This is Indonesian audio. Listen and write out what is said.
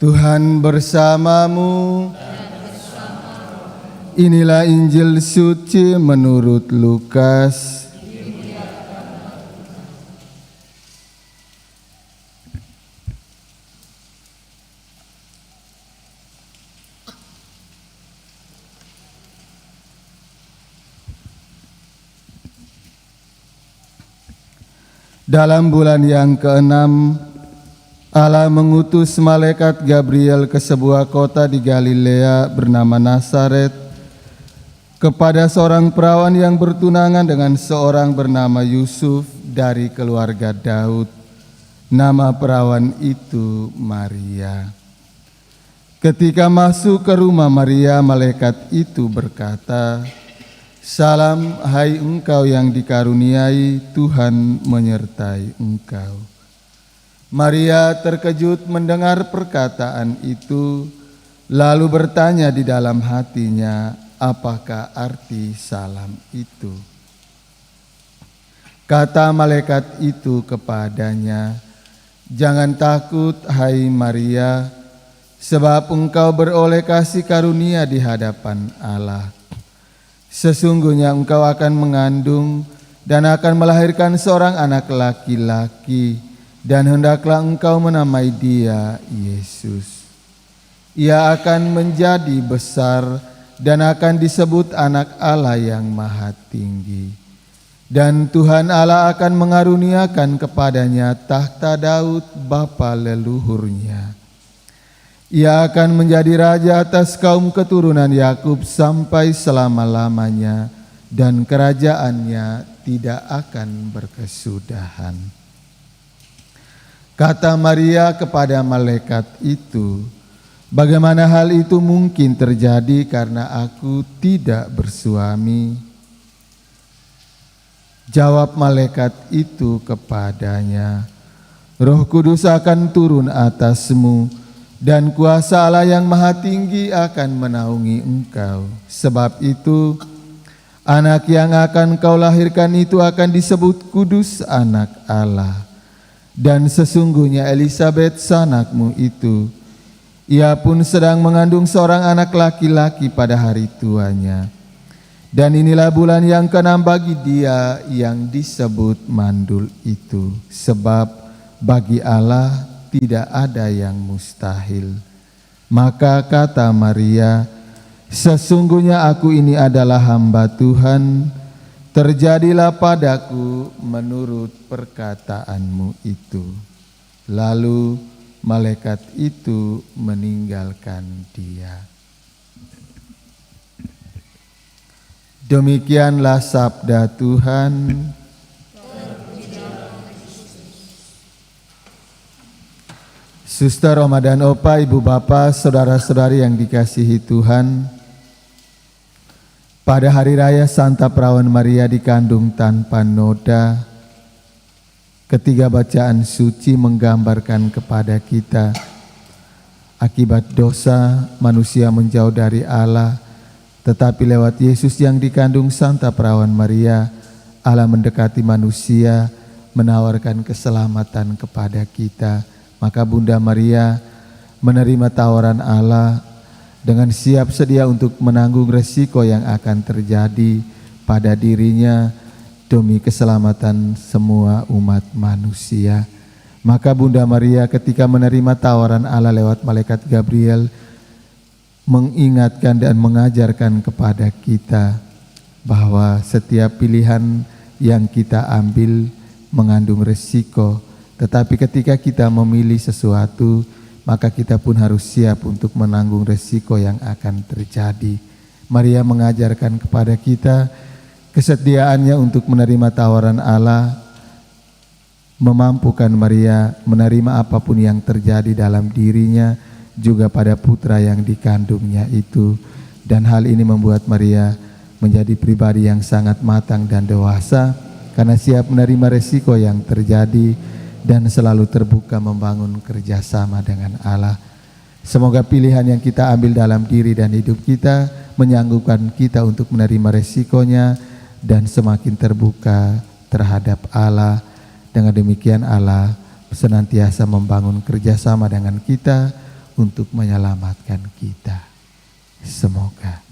Tuhan bersamamu. Inilah Injil suci menurut Lukas. Dalam bulan yang ke-6, Allah mengutus malaikat Gabriel ke sebuah kota di Galilea bernama Nazaret kepada seorang perawan yang bertunangan dengan seorang bernama Yusuf dari keluarga Daud. Nama perawan itu Maria. Ketika masuk ke rumah Maria, malaikat itu berkata, "Salam, hai engkau yang dikaruniai, Tuhan menyertai engkau." Maria terkejut mendengar perkataan itu, lalu bertanya di dalam hatinya, apakah arti salam itu? Kata malaikat itu kepadanya, "Jangan takut, hai Maria, sebab engkau beroleh kasih karunia di hadapan Allah. Sesungguhnya engkau akan mengandung dan akan melahirkan seorang anak laki-laki, dan hendaklah engkau menamai dia Yesus. Ia akan menjadi besar dan akan disebut Anak Allah yang Maha Tinggi. Dan Tuhan Allah akan mengaruniakan kepadanya tahta Daud bapa leluhurnya. Ia akan menjadi raja atas kaum keturunan Yakub sampai selama-lamanya, dan kerajaannya tidak akan berkesudahan." Kata Maria kepada malaikat itu, "Bagaimana hal itu mungkin terjadi karena aku tidak bersuami?" Jawab malaikat itu kepadanya, "Roh Kudus akan turun atasmu, dan kuasa Allah yang Maha Tinggi akan menaungi engkau. Sebab itu, anak yang akan kau lahirkan itu akan disebut kudus Anak Allah. Dan sesungguhnya Elisabet sanakmu itu, ia pun sedang mengandung seorang anak laki-laki pada hari tuanya. Dan inilah bulan yang ke-6 bagi dia yang disebut mandul itu. Sebab bagi Allah tidak ada yang mustahil." Maka kata Maria, "Sesungguhnya aku ini adalah hamba Tuhan, terjadilah padaku menurut perkataanmu itu." Lalu malaikat itu meninggalkan dia. Demikianlah sabda Tuhan. Suster, Oma dan Opa, Ibu Bapak, Saudara-saudari yang dikasihi Tuhan, pada hari raya Santa Perawan Maria dikandung tanpa noda, ketiga bacaan suci menggambarkan kepada kita akibat dosa manusia menjauh dari Allah, tetapi lewat Yesus yang dikandung Santa Perawan Maria, Allah mendekati manusia, menawarkan keselamatan kepada kita. Maka Bunda Maria menerima tawaran Allah dengan siap sedia untuk menanggung resiko yang akan terjadi pada dirinya demi keselamatan semua umat manusia. Maka Bunda Maria ketika menerima tawaran Allah lewat malaikat Gabriel mengingatkan dan mengajarkan kepada kita bahwa setiap pilihan yang kita ambil mengandung resiko, tetapi ketika kita memilih sesuatu, maka kita pun harus siap untuk menanggung resiko yang akan terjadi. Maria mengajarkan kepada kita kesediaannya untuk menerima tawaran Allah, memampukan Maria menerima apapun yang terjadi dalam dirinya, juga pada putra yang dikandungnya itu. Dan hal ini membuat Maria menjadi pribadi yang sangat matang dan dewasa, karena siap menerima resiko yang terjadi dan selalu terbuka membangun kerjasama dengan Allah. Semoga pilihan yang kita ambil dalam diri dan hidup kita menyanggupkan kita untuk menerima resikonya dan semakin terbuka terhadap Allah. Dengan demikian Allah senantiasa membangun kerjasama dengan kita untuk menyelamatkan kita. Semoga